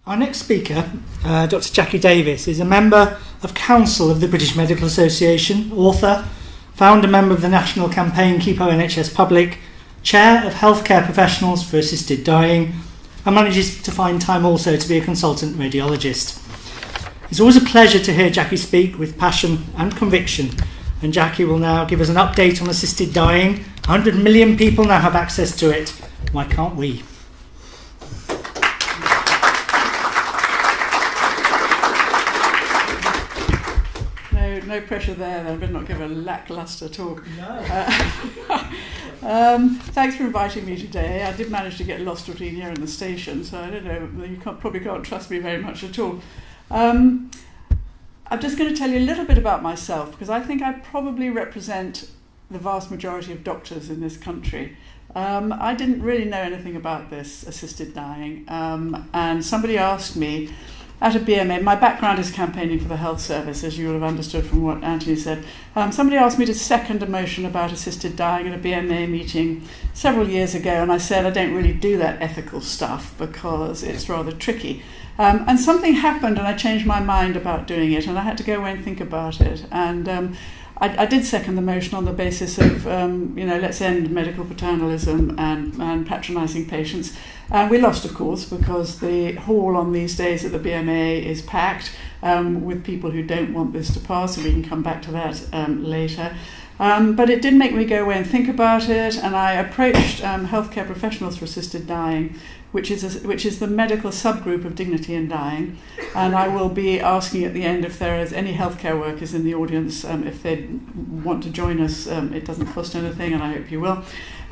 Our next speaker, Dr. Jacky Davis, is a member of Council of the British Medical Association, author, founder member of the national campaign Keep Our NHS Public, chair of healthcare professionals for assisted dying, and manages to find time also to be a consultant radiologist. It's always a pleasure to hear Jacky speak with passion and conviction, and Jacky will now give us an update on assisted dying. 100 million people now have access to it. Why can't we? No pressure there, then. I better not give a lacklustre talk. No. Thanks for inviting me today. I did manage to get lost between here and the station, so I don't know, you probably can't trust me very much at all. I'm just going to tell you a little bit about myself, because I think I probably represent the vast majority of doctors in this country. I didn't really know anything about this assisted dying, and somebody asked me at a BMA, my background is campaigning for the health service, as you will have understood from what Anthony said. Somebody asked me to second a motion about assisted dying at a BMA meeting several years ago, and I said I don't really do that ethical stuff because it's rather tricky. And something happened and I changed my mind about doing it, and I had to go away and think about it. And I did second the motion on the basis of, let's end medical paternalism and patronising patients. We lost, of course, because the hall on these days at the BMA is packed with people who don't want this to pass, and we can come back to that later. But it did make me go away and think about it, and I approached healthcare professionals for assisted dying, which is the medical subgroup of dignity in dying. And I will be asking at the end if there is any healthcare workers in the audience, if they want to join us. It doesn't cost anything, and I hope you will.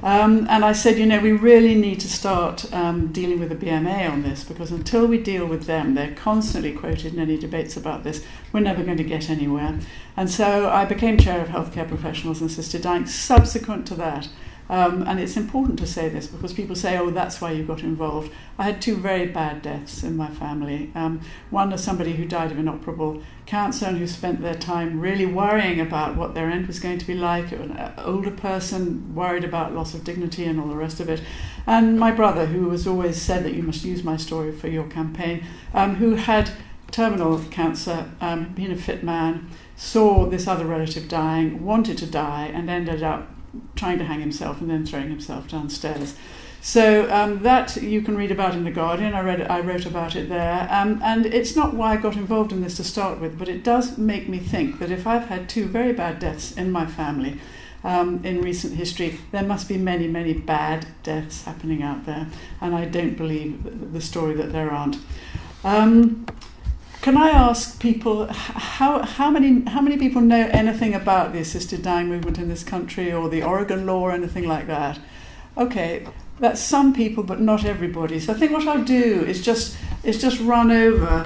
And I said, we really need to start dealing with the BMA on this, because until we deal with them, they're constantly quoted in any debates about this, we're never going to get anywhere. And so I became chair of healthcare professionals and assisted dying subsequent to that. And it's important to say this because people say, oh, that's why you got involved. I had two very bad deaths in my family. One is somebody who died of inoperable cancer and who spent their time really worrying about what their end was going to be like. An older person worried about loss of dignity and all the rest of it. And my brother, who has always said that you must use my story for your campaign, who had terminal cancer, being a fit man, saw this other relative dying, wanted to die, and ended up trying to hang himself and then throwing himself downstairs. So that you can read about in The Guardian. I wrote about it there. And it's not why I got involved in this to start with, but it does make me think that if I've had two very bad deaths in my family in recent history, there must be many, many bad deaths happening out there. And I don't believe the story that there aren't. Can I ask people how many people know anything about the assisted dying movement in this country, or the Oregon law or anything like that? Okay, that's some people, but not everybody. So I think what I'll do is just run over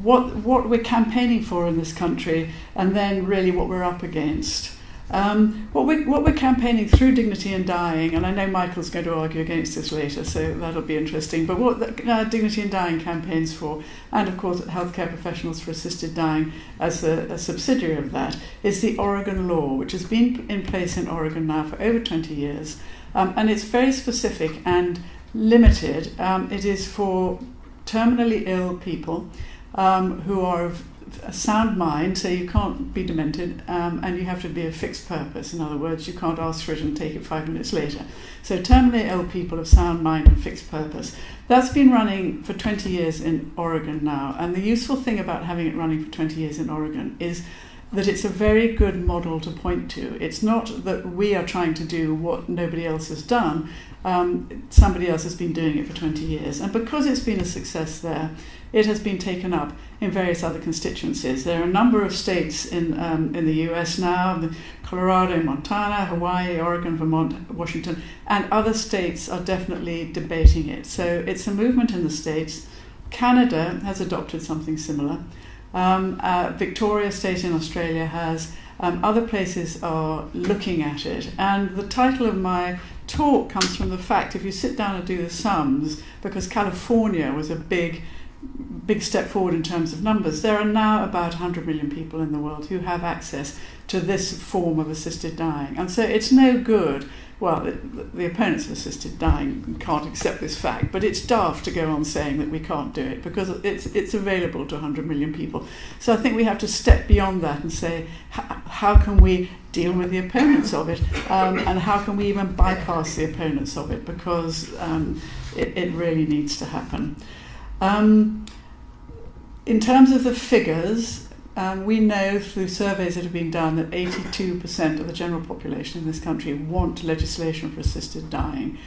what we're campaigning for in this country, and then really what we're up against. What we're campaigning through Dignity in Dying, and I know Michael's going to argue against this later, so that'll be interesting, but what Dignity in Dying campaigns for, and of course healthcare professionals for assisted dying as a subsidiary of that, is the Oregon law, which has been in place in Oregon now for over 20 years, and it's very specific and limited. It is for terminally ill people who are of a sound mind, so you can't be demented, and you have to be a fixed purpose. In other words, you can't ask for it and take it 5 minutes later. So terminally ill people of sound mind and fixed purpose. That's been running for 20 years in Oregon now, and the useful thing about having it running for 20 years in Oregon is that it's a very good model to point to. It's not that we are trying to do what nobody else has done. Somebody else has been doing it for 20 years. And because it's been a success there, it has been taken up in various other constituencies. There are a number of states in the US now, Colorado, Montana, Hawaii, Oregon, Vermont, Washington, and other states are definitely debating it. So it's a movement in the states. Canada has adopted something similar. Victoria State in Australia has. Other places are looking at it. And the title of my talk comes from the fact, if you sit down and do the sums, because California was a big step forward in terms of numbers, there are now about 100 million people in the world who have access to this form of assisted dying. And so it's no good well, the opponents of assisted dying can't accept this fact, but it's daft to go on saying that we can't do it because it's available to 100 million people. So I think we have to step beyond that and say, how can we deal with the opponents of it, and how can we even bypass the opponents of it, because it really needs to happen. In terms of the figures, we know through surveys that have been done that 82% of the general population in this country want legislation for assisted dying.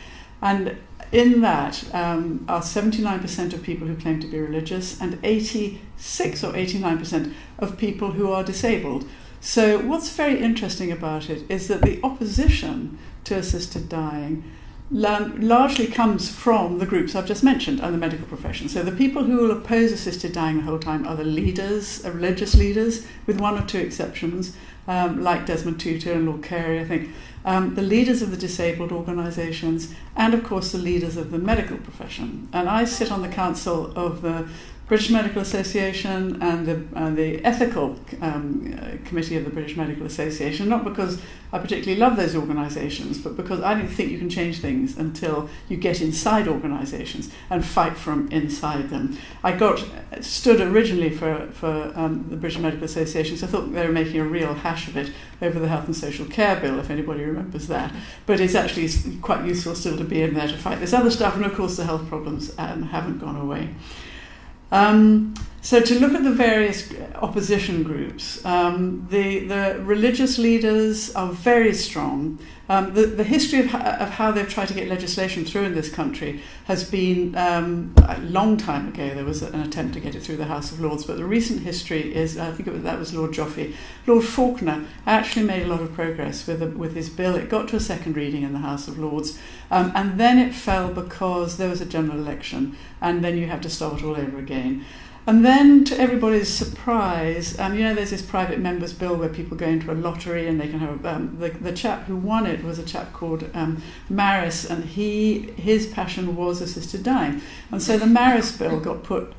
And in that are 79% of people who claim to be religious and 86 or 89% of people who are disabled. So what's very interesting about it is that the opposition to assisted dying largely comes from the groups I've just mentioned and the medical profession. So the people who will oppose assisted dying the whole time are the leaders, religious leaders, with one or two exceptions, like Desmond Tutu and Lord Carey, I think, the leaders of the disabled organisations, and of course the leaders of the medical profession. And I sit on the council of the British Medical Association and the ethical committee of the British Medical Association, not because I particularly love those organisations, but because I don't think you can change things until you get inside organisations and fight from inside them. I stood originally for the British Medical Association, so I thought they were making a real hash of it over the Health and Social Care Bill, if anybody remembers that. But it's actually quite useful still to be in there to fight this other stuff, and of course the health problems haven't gone away. So to look at the various opposition groups, the religious leaders are very strong. The history of how they've tried to get legislation through in this country has been a long time ago. There was an attempt to get it through the House of Lords, but the recent history is, I think that was Lord Joffe. Lord Faulkner actually made a lot of progress with his bill. It got to a second reading in the House of Lords, and then it fell because there was a general election, and then you had to start all over again. And then, to everybody's surprise, there's this private members' bill where people go into a lottery and they can have... the chap who won it was a chap called Maris, and his passion was assisted dying. And so the Maris bill got put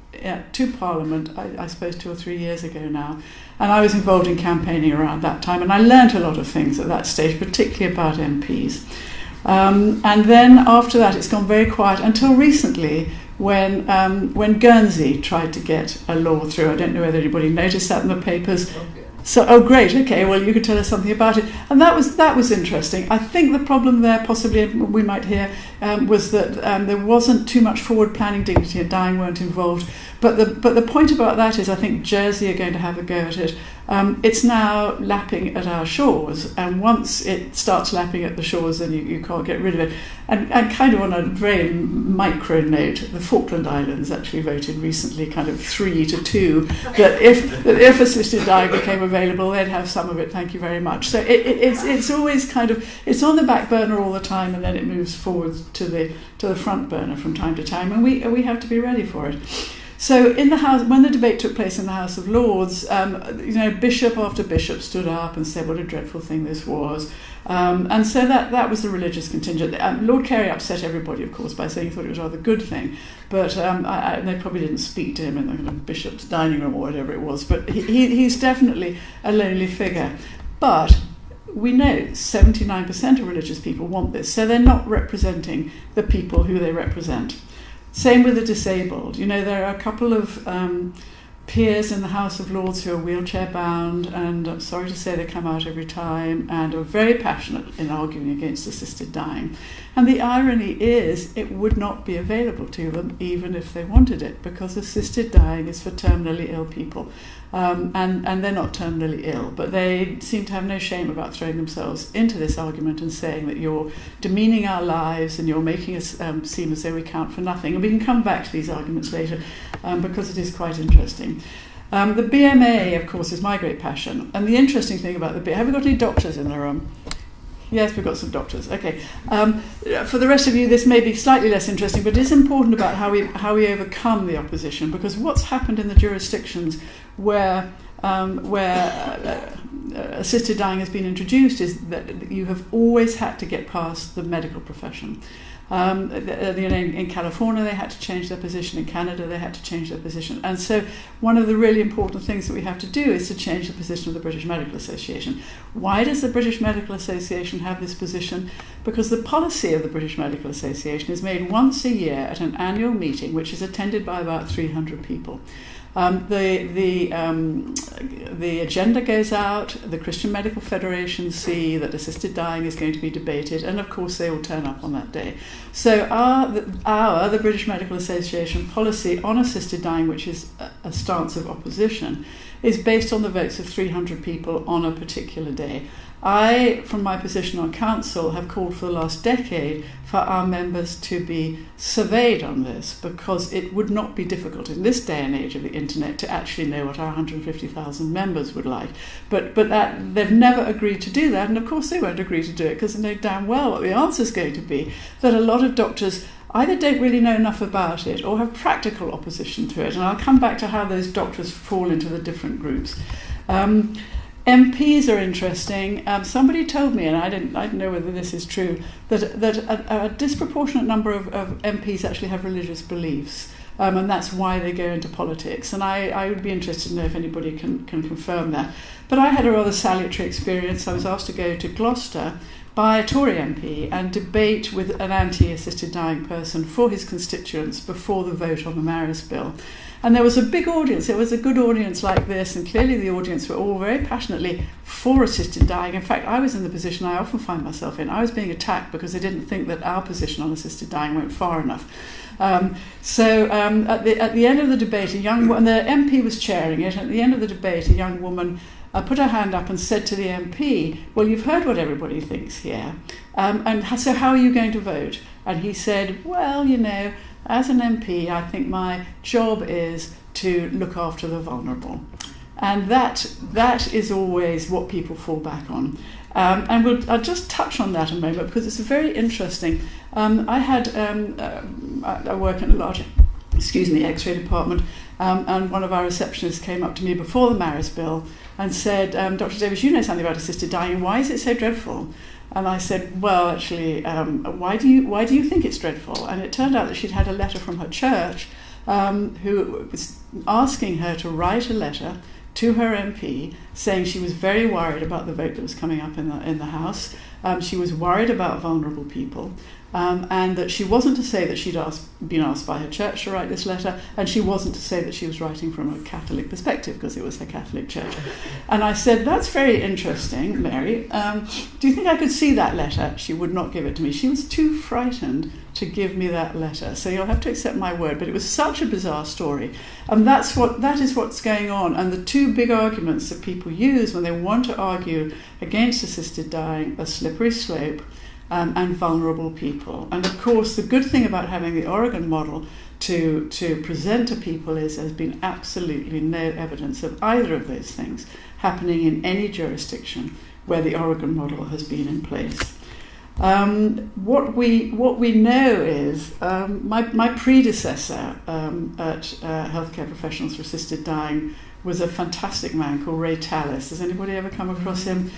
to Parliament, I suppose 2 or 3 years ago now. And I was involved in campaigning around that time, and I learnt a lot of things at that stage, particularly about MPs. And then after that, it's gone very quiet until recently, when Guernsey tried to get a law through. I don't know whether anybody noticed that in the papers. So, great, okay, well, you could tell us something about it. And that was interesting. I think the problem there, possibly, we might hear, was that there wasn't too much forward planning. Dignity and dying weren't involved. But the point about that is I think Jersey are going to have a go at it. It's now lapping at our shores, and once it starts lapping at the shores, then you can't get rid of it. And kind of on a very micro note, the Falkland Islands actually voted recently, kind of 3-2, that if assisted dying became available, they'd have some of it. Thank you very much. So it's always kind of, it's on the back burner all the time, and then it moves forward to the front burner from time to time, and we have to be ready for it. So in the House, when the debate took place in the House of Lords, bishop after bishop stood up and said what a dreadful thing this was. And so that was the religious contingent. Lord Carey upset everybody, of course, by saying he thought it was a rather good thing. But they probably didn't speak to him in the kind of bishop's dining room or whatever it was. But he's definitely a lonely figure. But we know 79% of religious people want this. So they're not representing the people who they represent. Same with the disabled. There are a couple of peers in the House of Lords who are wheelchair bound, and I'm sorry to say they come out every time and are very passionate in arguing against assisted dying. And the irony is it would not be available to them even if they wanted it, because assisted dying is for terminally ill people. And they're not terminally ill, but they seem to have no shame about throwing themselves into this argument and saying that you're demeaning our lives and you're making us seem as though we count for nothing. And we can come back to these arguments later because it is quite interesting. The BMA, of course, is my great passion. And the interesting thing about the BMA... Have we got any doctors in the room? Yes, we've got some doctors. Okay. For the rest of you, this may be slightly less interesting, but it is important about how we overcome the opposition, because what's happened in the jurisdictions where assisted dying has been introduced is that you have always had to get past the medical profession. In California they had to change their position, in Canada they had to change their position, and so one of the really important things that we have to do is to change the position of the British Medical Association. Why does the British Medical Association have this position? Because the policy of the British Medical Association is made once a year at an annual meeting which is attended by about 300 people. The agenda goes out, the Christian Medical Federation see that assisted dying is going to be debated, and of course they all turn up on that day. So the British Medical Association policy on assisted dying, which is a stance of opposition, is based on the votes of 300 people on a particular day. I, from my position on council, have called for the last decade for our members to be surveyed on this, because it would not be difficult in this day and age of the internet to actually know what our 150,000 members would like. But that they've never agreed to do that, and of course they won't agree to do it because they know damn well what the answer is going to be, that a lot of doctors either don't really know enough about it or have practical opposition to it. And I'll come back to how those doctors fall into the different groups. MPs are interesting. Somebody told me, and I don't know whether this is true, that a disproportionate number of MPs actually have religious beliefs, and that's why they go into politics. And I would be interested to know if anybody can confirm that. But I had a rather salutary experience. I was asked to go to Gloucester by a Tory MP and debate with an anti-assisted dying person for his constituents before the vote on the marriage bill. And there was a big audience. It was a good audience like this, and clearly the audience were all very passionately for assisted dying. In fact, I was in the position I often find myself in. I was being attacked because they didn't think that our position on assisted dying went far enough. At the end of the debate, and the MP was chairing it, at the end of the debate, a young woman put her hand up and said to the MP, "Well, you've heard what everybody thinks here, so how are you going to vote?" And he said, "Well, as an MP, I think my job is to look after the vulnerable." And that is always what people fall back on. I'll just touch on that a moment because it's very interesting. I work in a large X-ray department, and one of our receptionists came up to me before the marriage bill and said, "Dr. Davis, you know something about assisted dying. Why is it so dreadful?" And I said, "Well, actually, why do you think it's dreadful?" And it turned out that she'd had a letter from her church, who was asking her to write a letter to her MP saying she was very worried about the vote that was coming up in the House. She was worried about vulnerable people, and that she wasn't to say that she'd been asked by her church to write this letter, and she wasn't to say that she was writing from a Catholic perspective because it was her Catholic church. And I said, "That's very interesting, Mary. Do you think I could see that letter?" She would not give it to me. She was too frightened to give me that letter. So you'll have to accept my word. But it was such a bizarre story. And that is what's going on. And the two big arguments that people use when they want to argue against assisted dying are slippery slope and vulnerable people. And of course, the good thing about having the Oregon model to present to people is there's been absolutely no evidence of either of those things happening in any jurisdiction where the Oregon model has been in place. What we know is my predecessor at Healthcare Professionals for Assisted Dying was a fantastic man called Ray Tallis. Has anybody ever come across him?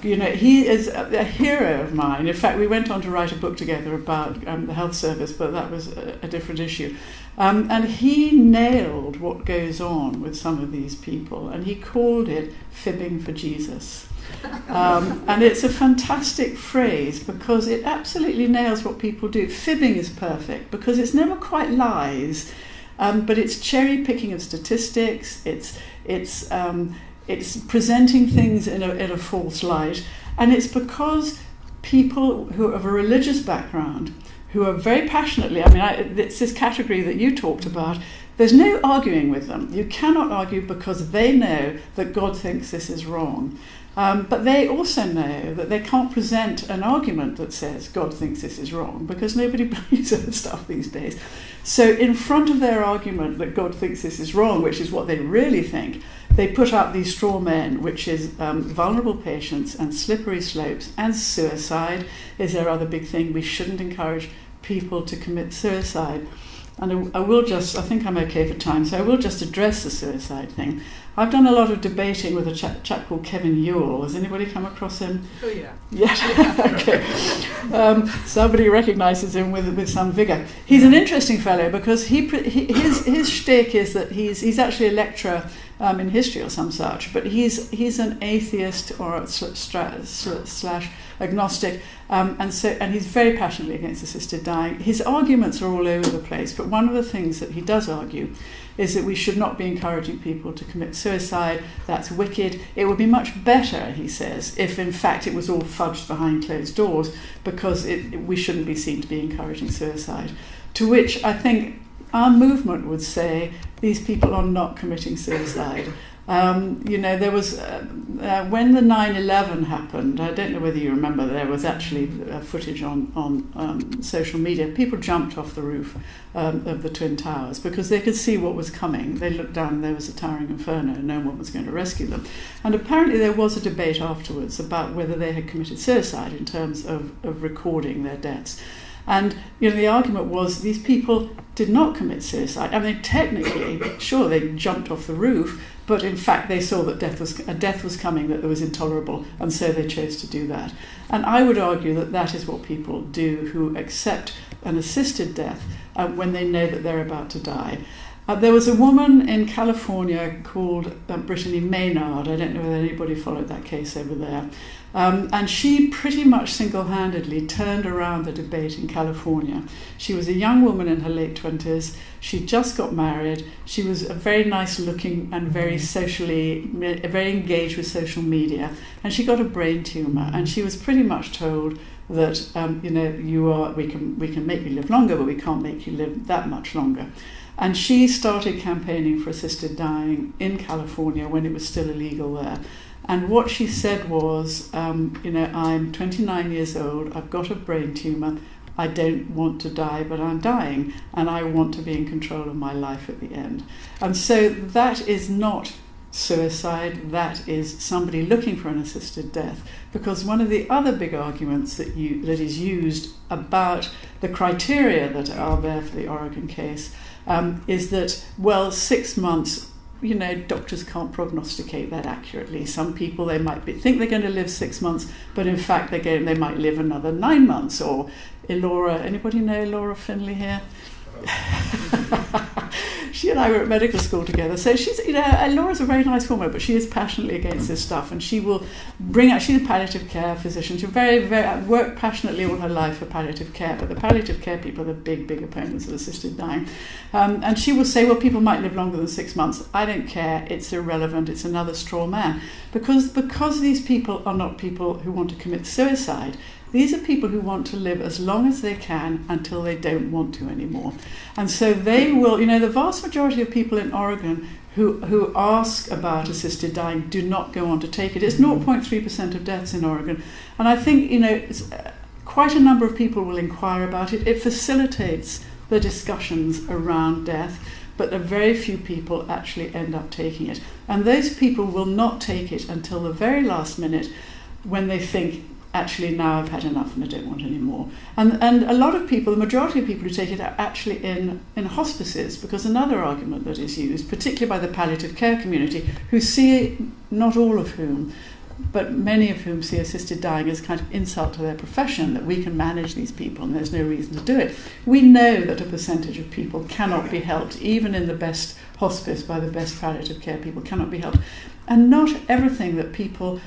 He is a hero of mine. In fact, we went on to write a book together about the health service, but that was a different issue. And he nailed what goes on with some of these people, and he called it fibbing for Jesus. And it's a fantastic phrase because it absolutely nails what people do. Fibbing is perfect because it's never quite lies, but it's cherry picking of statistics. It's presenting things in a false light, and it's because people who have a religious background, who are very passionately, it's this category that you talked about, there's no arguing with them. You cannot argue because they know that God thinks this is wrong. But they also know that they can't present an argument that says God thinks this is wrong because nobody believes that stuff these days. So in front of their argument that God thinks this is wrong, which is what they really think, they put up these straw men, which is vulnerable patients and slippery slopes, and suicide is their other big thing. We shouldn't encourage people to commit suicide. and I think I'm okay for time, so I will just address the suicide thing. I've done a lot of debating with a chap called Kevin Ewell. Has anybody come across him? Oh, yeah. Yeah, okay. Somebody recognises him with some vigour. He's an interesting fellow because his shtick is that he's actually a lecturer in history or some such, but he's an atheist or slash agnostic, and he's very passionately against assisted dying. His arguments are all over the place, but one of the things that he does argue is that we should not be encouraging people to commit suicide. That's wicked. It would be much better, he says, if in fact it was all fudged behind closed doors, because we shouldn't be seen to be encouraging suicide. To which I think our movement would say these people are not committing suicide. There was when the 9/11 happened. I don't know whether you remember. There was actually footage on social media. People jumped off the roof of the Twin Towers because they could see what was coming. They looked down and there was a towering inferno and no one was going to rescue them. And apparently there was a debate afterwards about whether they had committed suicide in terms of recording their deaths. And the argument was these people did not commit suicide. I mean, technically, sure, they jumped off the roof, but in fact they saw that death was coming, that it was intolerable, and so they chose to do that. And I would argue that that is what people do who accept an assisted death when they know that they're about to die. There was a woman in California called Brittany Maynard. I don't know whether anybody followed that case over there. And she pretty much single-handedly turned around the debate in California. She was a young woman in her late 20s. She just got married. She was a very nice-looking and very very engaged with social media. And she got a brain tumour. And she was pretty much told that we can make you live longer, but we can't make you live that much longer. And she started campaigning for assisted dying in California when it was still illegal there. And what she said was, I'm 29 years old, I've got a brain tumour, I don't want to die, but I'm dying, and I want to be in control of my life at the end. And so that is not suicide, that is somebody looking for an assisted death. Because one of the other big arguments that is used about the criteria that are there for the Oregon case is that, 6 months, doctors can't prognosticate that accurately. Some people, they might think they're going to live 6 months, but in fact they might live another 9 months. Or anybody know Laura Finley here? She and I were at medical school together. So she's, Laura's a very nice woman, but she is passionately against this stuff, and she will she's a palliative care physician. She worked passionately all her life for palliative care, but the palliative care people are the big opponents of assisted dying. And she will say, well, people might live longer than 6 months. I don't care. It's irrelevant. It's another straw man. Because these people are not people who want to commit suicide. These are people who want to live as long as they can until they don't want to anymore. And so they will, the vast majority of people in Oregon who ask about assisted dying do not go on to take it. It's 0.3% of deaths in Oregon. And I think, quite a number of people will inquire about it. It facilitates the discussions around death, but a very few people actually end up taking it. And those people will not take it until the very last minute when they think, actually, now I've had enough and I don't want any more. And a lot of people, the majority of people who take it are actually in hospices, because another argument that is used, particularly by the palliative care community, who see, not all of whom, but many of whom see assisted dying as kind of insult to their profession, that we can manage these people and there's no reason to do it. We know that a percentage of people cannot be helped, even in the best hospice by the best palliative care people cannot be helped. And not everything that people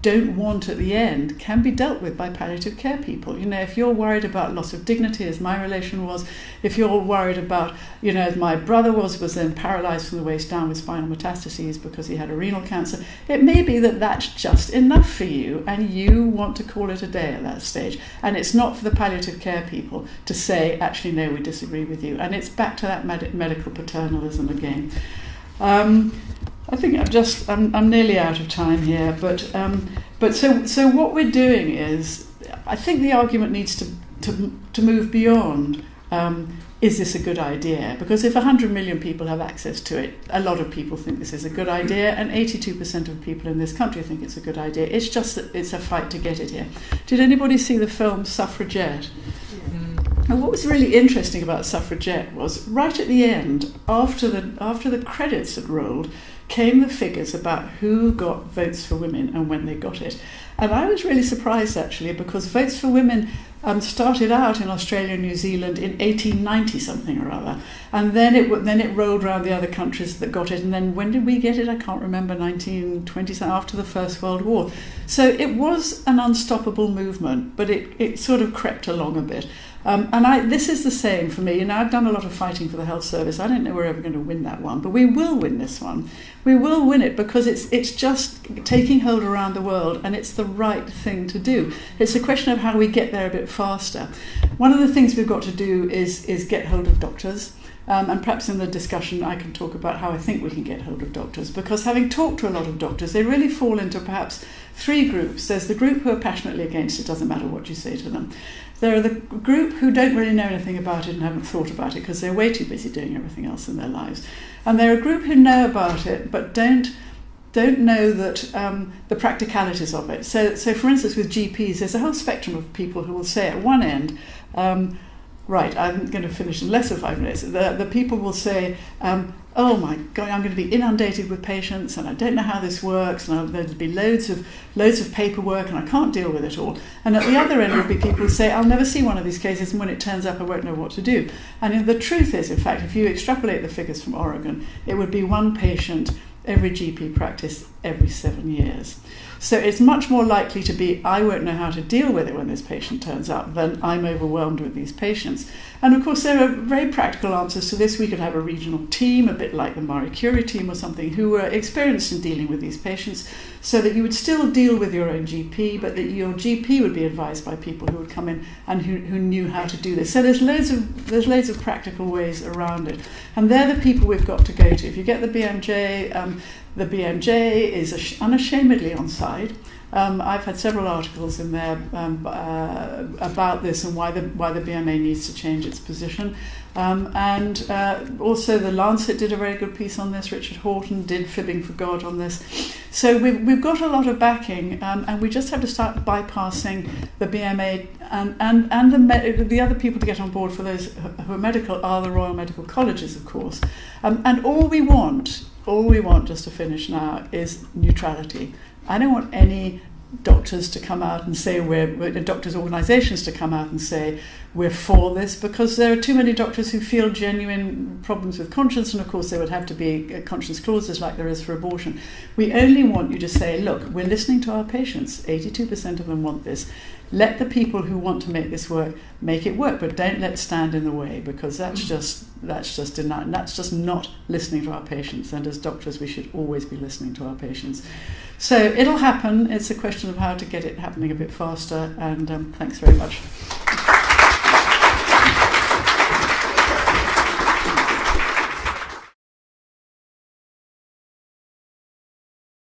don't want at the end can be dealt with by palliative care people. If you're worried about loss of dignity, as my relation was, if you're worried about, as my brother was then paralysed from the waist down with spinal metastases because he had a renal cancer, it may be that that's just enough for you and you want to call it a day at that stage. And it's not for the palliative care people to say, actually, no, we disagree with you. And it's back to that medical paternalism again. I think I'm nearly out of time here, but so what we're doing is, I think the argument needs to move beyond, is this a good idea? Because if 100 million people have access to it, a lot of people think this is a good idea, and 82% of people in this country think it's a good idea. It's just that it's a fight to get it here. Did anybody see the film Suffragette? And what was really interesting about Suffragette was right at the end, after the credits had rolled, came the figures about who got votes for women and when they got it. And I was really surprised, actually, because votes for women started out in Australia and New Zealand in 1890 something or other, and then it rolled around the other countries that got it. And then when did we get it? I can't remember. 1920, after the First World War. So it was an unstoppable movement, but it sort of crept along a bit. This is the same for me. I've done a lot of fighting for the health service. I don't know we're ever going to win that one, but we will win this one. We will win it because it's just taking hold around the world, and it's the right thing to do. It's a question of how we get there a bit faster. One of the things we've got to do is get hold of doctors. And perhaps in the discussion I can talk about how I think we can get hold of doctors, because having talked to a lot of doctors, they really fall into perhaps three groups. There's the group who are passionately against it, doesn't matter what you say to them. There are the group who don't really know anything about it and haven't thought about it because they're way too busy doing everything else in their lives. And there are a group who know about it but don't know that the practicalities of it. So for instance, with GPs, there's a whole spectrum of people who will say at one end, right, I'm going to finish in less than 5 minutes. The people will say, oh my God, I'm going to be inundated with patients and I don't know how this works, and there'll be loads of paperwork and I can't deal with it all. And at the other end will be people who say, I'll never see one of these cases, and when it turns up I won't know what to do. And the truth is, in fact, if you extrapolate the figures from Oregon, it would be one patient every GP practice every 7 years. So it's much more likely to be, I won't know how to deal with it when this patient turns up, than I'm overwhelmed with these patients. And of course there are very practical answers to this. We could have a regional team, a bit like the Marie Curie team or something, who were experienced in dealing with these patients, so that you would still deal with your own GP, but that your GP would be advised by people who would come in and who knew how to do this. So there's loads of practical ways around it. And they're the people we've got to go to. If you get the BMJ is unashamedly on side. I've had several articles in there about this and why the BMA needs to change its position. Also the Lancet did a very good piece on this. Richard Horton did Fibbing for God on this. So we've got a lot of backing, and we just have to start bypassing the BMA and the other people to get on board for those who are medical are the Royal Medical Colleges, of course. And all we want, just to finish now, is neutrality. I don't want any doctors to come out and say doctors' organisations to come out and say we're for this, because there are too many doctors who feel genuine problems with conscience, and of course there would have to be conscience clauses like there is for abortion. We only want you to say, look, we're listening to our patients. 82% of them want this. Let the people who want to make this work make it work, but don't let it stand in the way, because that's just denying. That's just not listening to our patients. And as doctors, we should always be listening to our patients. So it'll happen. It's a question of how to get it happening a bit faster. And thanks very much.